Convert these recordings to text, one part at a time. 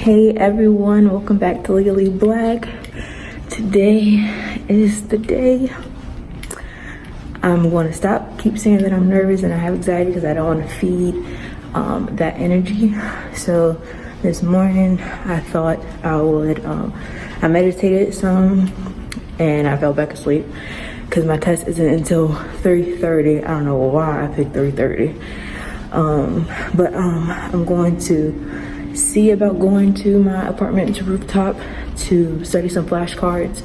Hey everyone, welcome back to Legally Black. Today is the day. I'm going to keep saying that I'm nervous and I have anxiety because I don't want to feed that energy. So this morning I thought I would, I meditated some and I fell back asleep because my test isn't until 3:30. I don't know why I picked 3:30. But I'm going to see about going to my apartment rooftop to study some flashcards.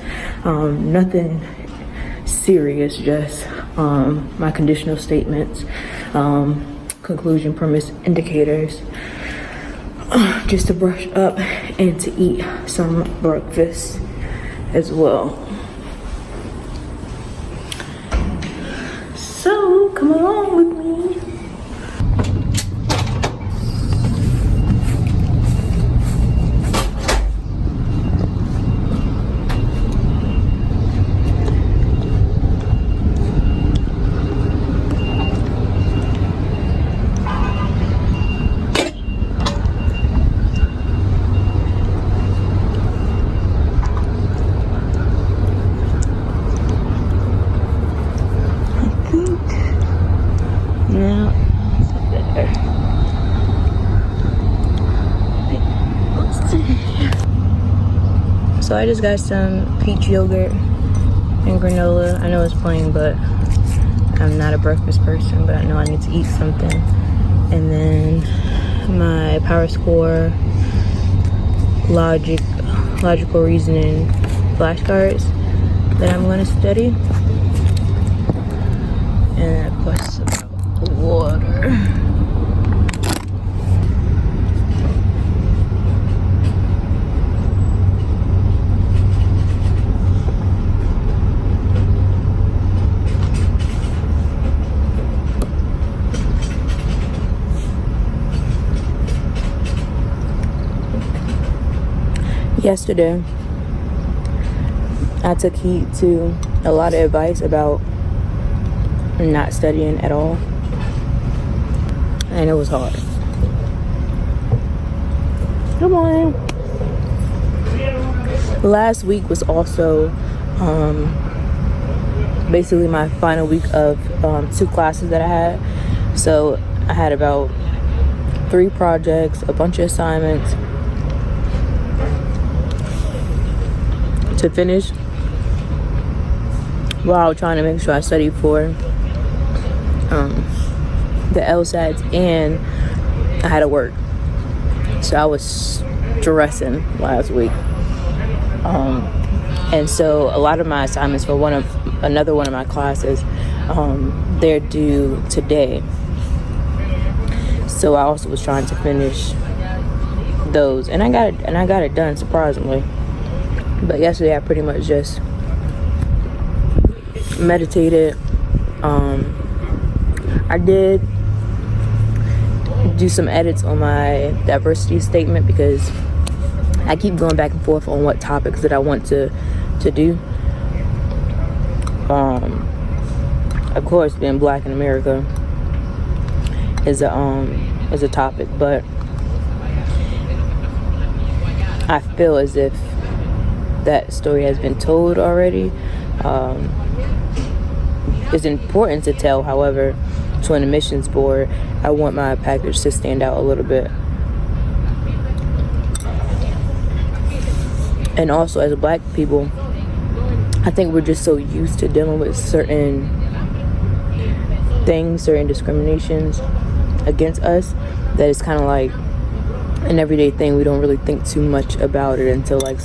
Nothing serious, just my conditional statements, conclusion, premise, indicators, just to brush up and to eat some breakfast as well. So come along with me. So I just got some peach yogurt and granola. I know it's plain, but I'm not a breakfast person, but I know I need to eat something. And then my power score, logical reasoning flashcards that I'm going to study. And of course about water. Yesterday, I took heed to a lot of advice about not studying at all, and it was hard. Good morning. Last week was also basically my final week of 2 classes that I had. So I had about 3 projects, a bunch of assignments to finish while trying to make sure I studied for the LSATs, and I had to work. So I was stressing last week. And so a lot of my assignments for another one of my classes, they're due today. So I also was trying to finish those, and I got it done, surprisingly. But yesterday I pretty much just meditated. I did do some edits on my diversity statement because I keep going back and forth on what topics that I want to do. Of course, being Black in America is a topic, but I feel as if that story has been told already. It's important to tell, however, to an admissions board, I want my package to stand out a little bit. And also, as Black people, I think we're just so used to dealing with certain things, certain discriminations against us, that it's kind of like an everyday thing. We don't really think too much about it until like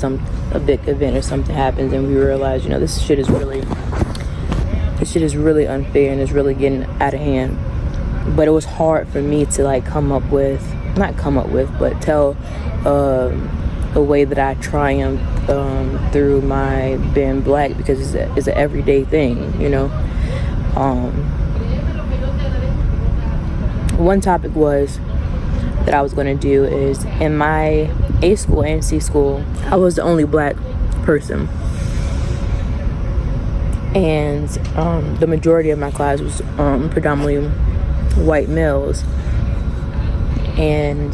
a big event or something happens, and we realize, this shit is really unfair and it's really getting out of hand. But it was hard for me to like but tell a way that I triumph through my being Black, because it's an everyday thing, One topic was that I was going to do is, in my A school and C school, I was the only Black person, and the majority of my class was predominantly white males. And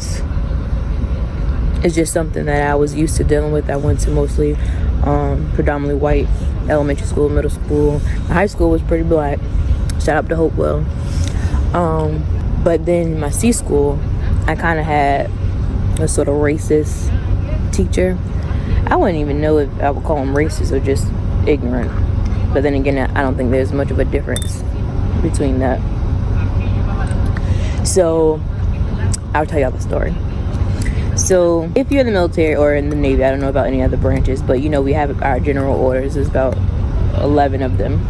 it's just something that I was used to dealing with. I went to mostly predominantly white elementary school, middle school. My high school was pretty black. Shout out to Hopewell. But then my C school, I kind of had a sort of racist teacher. I wouldn't even know if I would call him racist or just ignorant. But then again, I don't think there's much of a difference between that. So I'll tell y'all the story. So if you're in the military or in the Navy, I don't know about any other branches, but you know, we have our general orders. There's about 11 of them.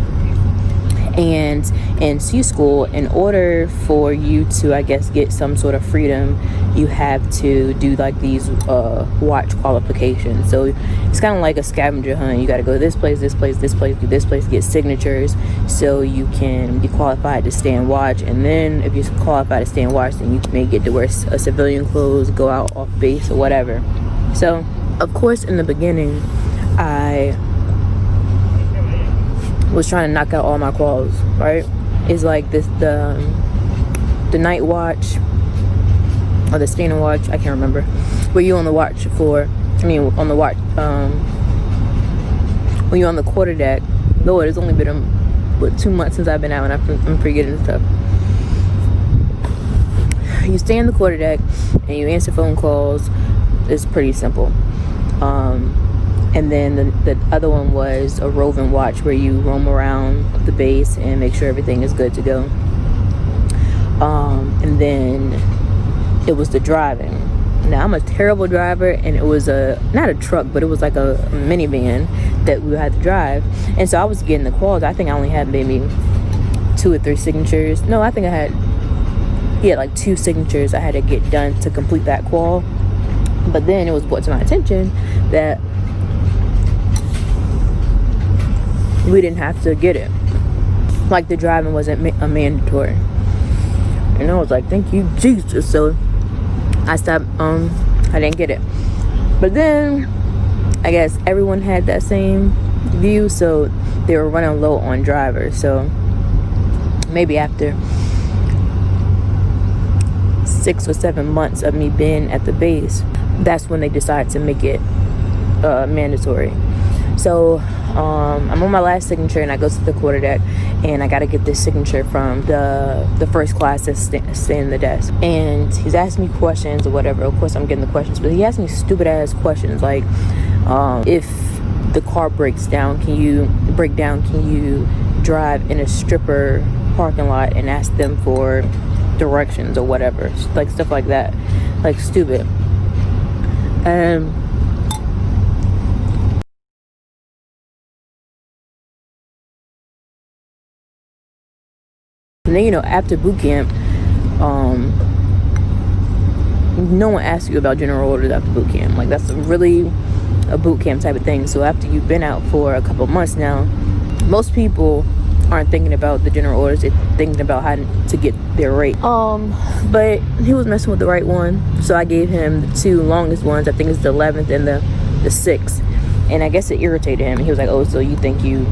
And in C school, in order for you to, I guess, get some sort of freedom, you have to do like these watch qualifications. So it's kind of like a scavenger hunt. You got to go to this place, this place, this place, do this place, get signatures so you can be qualified to stand watch. And then if you're qualified to stand watch, then you may get to wear a civilian clothes, go out off base or whatever. So of course, in the beginning, I was trying to knock out all my quals, right? It's like this, the night watch or the standing watch, I can't remember, where you on the watch for, when you're on the quarterdeck. Lord, it's only been 2 months since I've been out, and I'm forgetting stuff. You stay on the quarterdeck and you answer phone calls. It's pretty simple. And then the other one was a roving watch, where you roam around the base and make sure everything is good to go. And then it was the driving. Now, I'm a terrible driver, and it was not a truck, but it was like a minivan that we had to drive. And so I was getting the calls. I think I only had maybe 2 or 3 signatures. No, I think I had like 2 signatures I had to get done to complete that call. But then it was brought to my attention that we didn't have to get it. Like, the driving wasn't a mandatory. And I was like, thank you, Jesus. So I stopped, I didn't get it. But then I guess everyone had that same view, so they were running low on drivers. So maybe after 6 or 7 months of me being at the base, that's when they decided to make it mandatory. So I'm on my last signature, and I go to the quarterdeck, and I got to get this signature from the first class that's standing the desk. And he's asking me questions or whatever. Of course, I'm getting the questions, but he asked me stupid ass questions like, if the car breaks down, can you drive in a stripper parking lot and ask them for directions or whatever, like stuff like that, like stupid. And then, you know, after boot camp, no one asks you about general orders after boot camp. Like, that's really a boot camp type of thing. So after you've been out for a couple months now, most people aren't thinking about the general orders. They're thinking about how to get their rate. But he was messing with the right one, so I gave him the 2 longest ones. I think it's the 11th and the 6th. And I guess it irritated him. He was like, oh, so you think you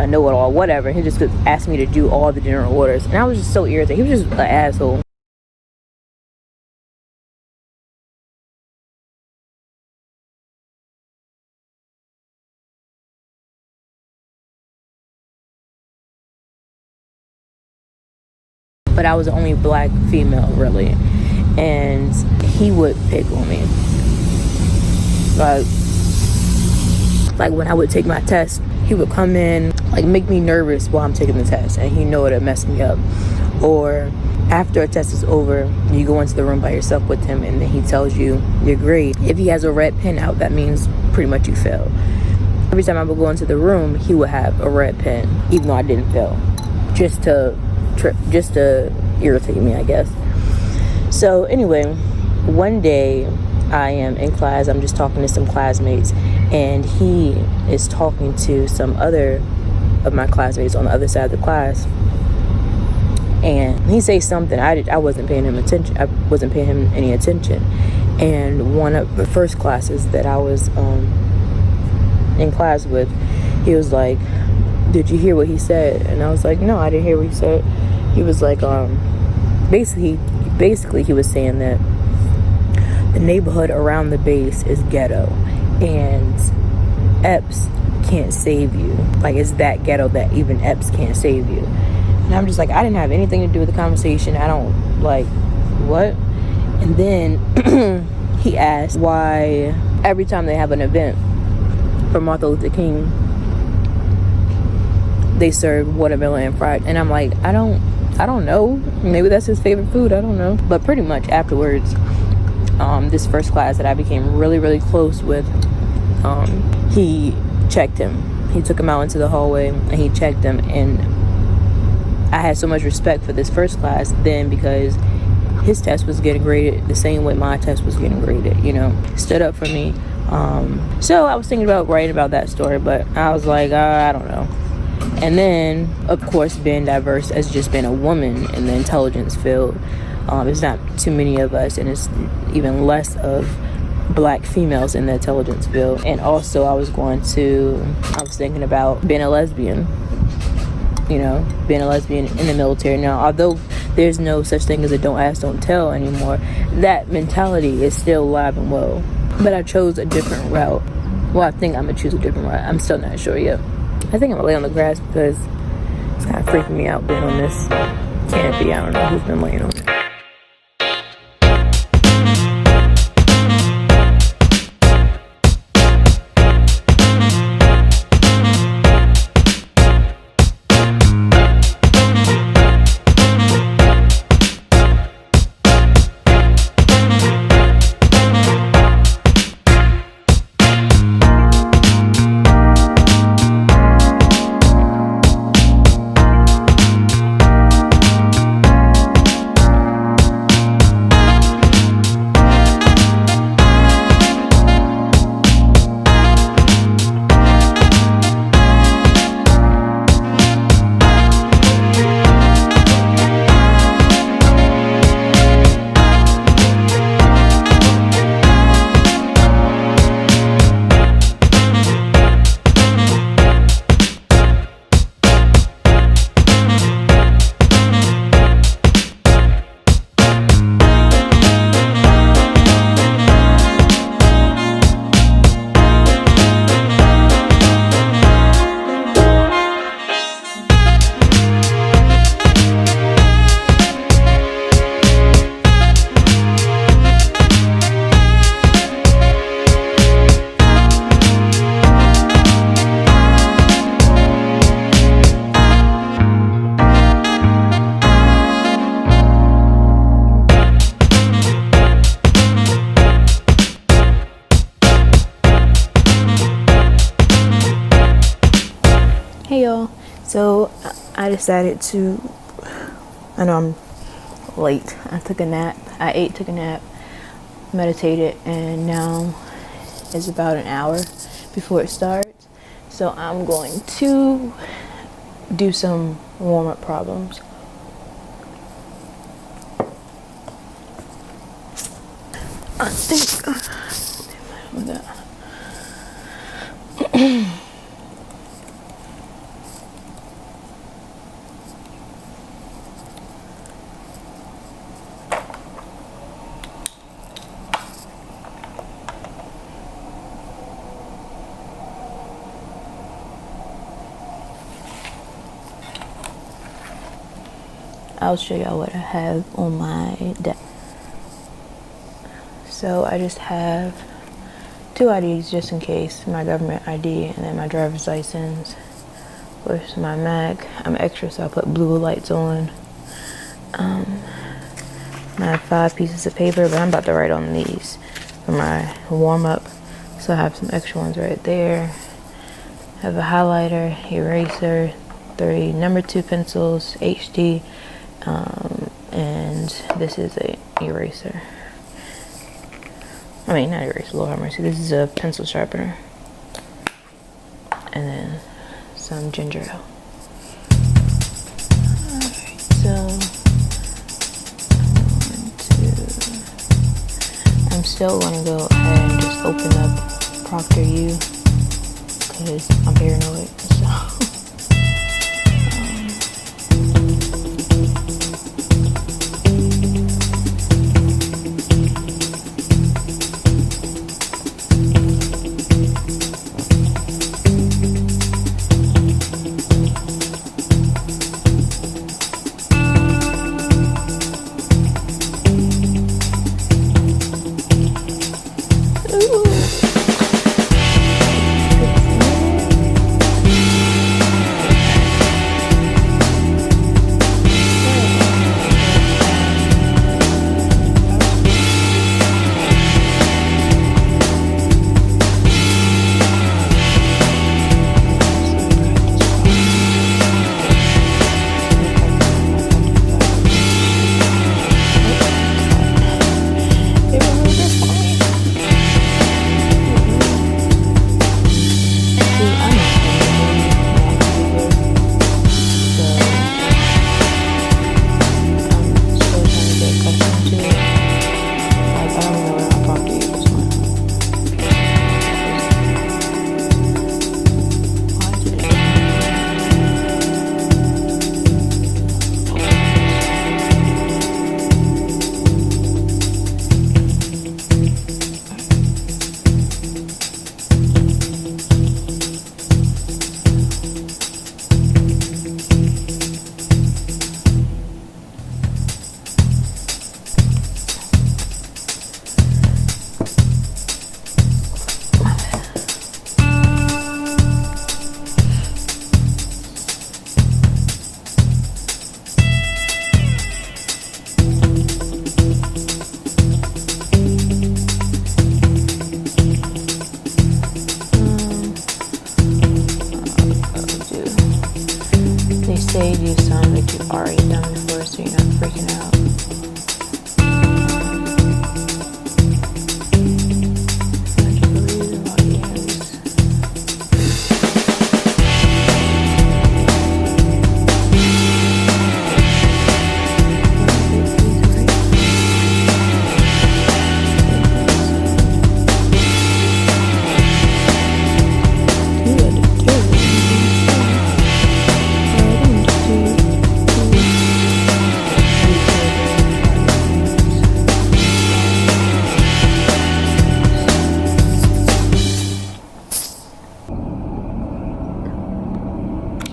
know it all, whatever. He just asked me to do all the general orders, and I was just so irritated. He was just an asshole. But I was the only black female, really, and he would pick on me. Like when I would take my test, he would come in, like, make me nervous while I'm taking the test, and he know it'll mess me up. Or after a test is over, you go into the room by yourself with him, and then he tells you your grade. If he has a red pen out, that means pretty much you failed. Every time I would go into the room, he would have a red pen, even though I didn't fail, just to irritate me, I guess. So anyway, one day I am in class, I'm just talking to some classmates, and he is talking to some other of my classmates on the other side of the class, and he says something. I wasn't paying him attention. I wasn't paying him any attention. And one of the first classes that I was in class with, he was like, did you hear what he said? And I was like, no, I didn't hear what he said. He was like, basically he was saying that the neighborhood around the base is ghetto, and EPS can't save you. Like, it's that ghetto that even EPS can't save you. And I'm just like, I didn't have anything to do with the conversation. I don't, like, what? And then he asked why every time they have an event for Martin Luther King, they serve watermelon and fried. And I'm like, I don't know. Maybe that's his favorite food. I don't know. But pretty much afterwards, this first class that I became really, really close with, he checked him. He took him out into the hallway and he checked him. And I had so much respect for this first class then, because his test was getting graded the same way my test was getting graded, you know. Stood up for me. So I was thinking about writing about that story, but I was like, I don't know. And then, of course, being diverse as just being a woman in the intelligence field, there's not too many of us, and it's even less of black females in the intelligence field. And also I was thinking about being a lesbian, you know, being a lesbian in the military. Now, although there's no such thing as a don't ask, don't tell anymore, that mentality is still alive and well. But I chose a different route. Well, I think I'm gonna choose a different route. I'm still not sure yet. I think I'm gonna lay on the grass because it's kind of freaking me out being on this canopy. I don't know who's been laying on it. Hey y'all, so I decided to, I know I'm late, I took a nap, took a nap, meditated, and now it's about an hour before it starts. So I'm going to do some warm-up problems. I think, with that. I'll show y'all what I have on my desk. So I just have 2 IDs just in case, my government ID and then my driver's license. With my Mac, I'm extra, so I put blue lights on. I have 5 pieces of paper, but I'm about to write on these for my warm-up. So I have some extra ones right there. I have a highlighter, eraser, 3 number 2 pencils, HD, and this is a eraser. I mean, not eraser, Lord have mercy. This is a pencil sharpener. And then some ginger ale. Alright, so I'm still gonna go ahead and just open up Proctor U because I'm paranoid, so.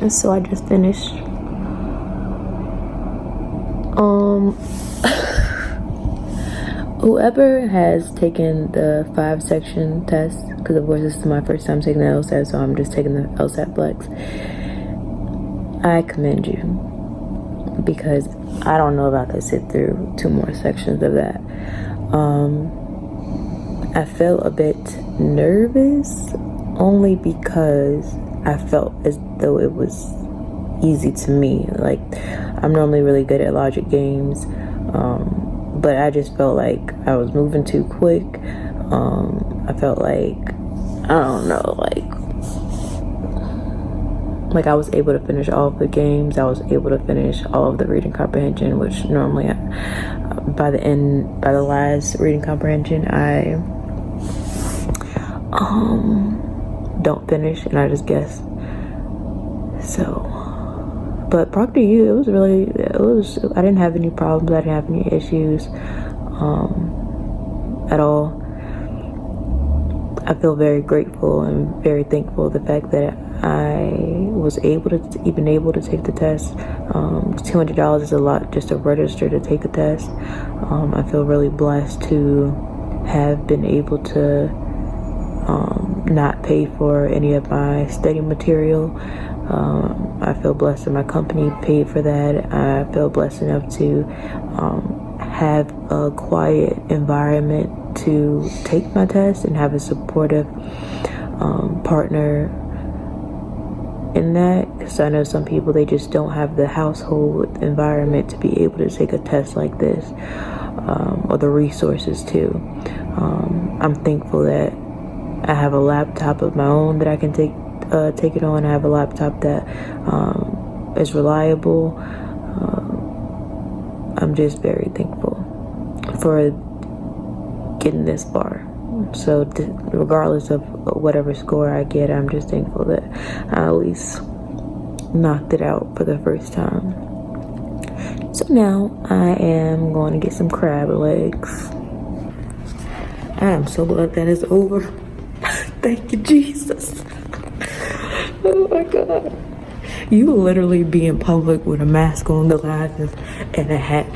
So I just finished. Whoever has taken the 5-section test, because of course this is my first time taking the LSAT, so I'm just taking the LSAT-FLEX. I commend you, because I don't know if I could sit through 2 more sections of that. I felt a bit nervous only because I felt as though it was easy to me. Like, I'm normally really good at logic games, but I just felt like I was moving too quick. I felt like, I don't know, like I was able to finish all of the games. I was able to finish all of the reading comprehension, which normally by the last reading comprehension, I don't finish and I just guess. So, but Proctor U, I didn't have any problems. I didn't have any issues at all. I feel very grateful and very thankful the fact that I was able to take the test. $200 is a lot just to register to take the test. I feel really blessed to have been able to not pay for any of my study material. I feel blessed that my company paid for that. I feel blessed enough to have a quiet environment to take my test and have a supportive partner in that, because I know some people, they just don't have the household environment to be able to take a test like this, or the resources too. I'm thankful that I have a laptop of my own that I can take it on. I have a laptop that is reliable. I'm just very thankful for getting this far. So regardless of whatever score I get, I'm just thankful that I at least knocked it out for the first time. So now I am going to get some crab legs. I am so glad that is over. Thank you, Jesus. Oh my God. You will literally be in public with a mask on, the glasses, and a hat,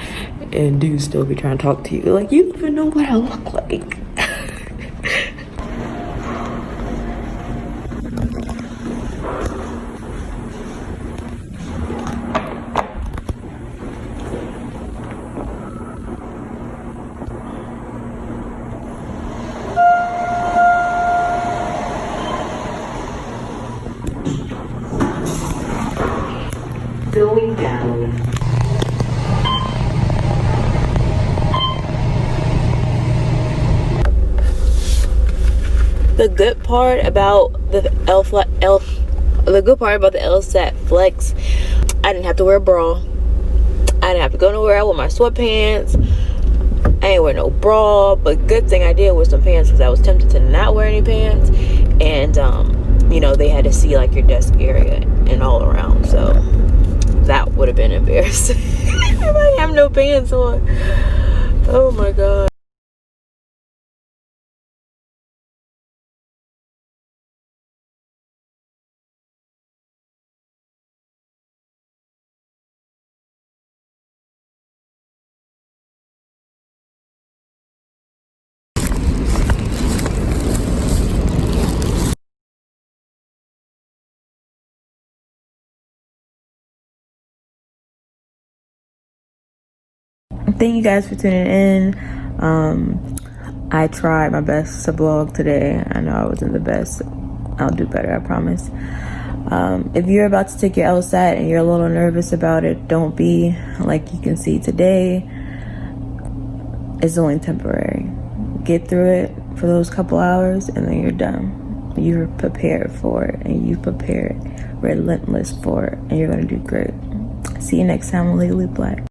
and dudes still be trying to talk to you. Like, you don't even know what I look like. Going down. The good part about the LSAT-FLEX, I didn't have to wear a bra. I didn't have to go nowhere with my sweatpants. I ain't wear no bra, but good thing I did wear some pants, because I was tempted to not wear any pants. And you know, they had to see like your desk area and all around, so that would have been embarrassing if I didn't have no pants on. Oh my God. Thank you guys for tuning in. I tried my best to vlog today. I know I wasn't the best. I'll do better, I promise. If you're about to take your LSAT and you're a little nervous about it, don't be. Like you can see today, it's only temporary. Get through it for those couple hours and then you're done. You're prepared for it, and you prepared relentless for it, and you're gonna do great. See you next time on Legally Black.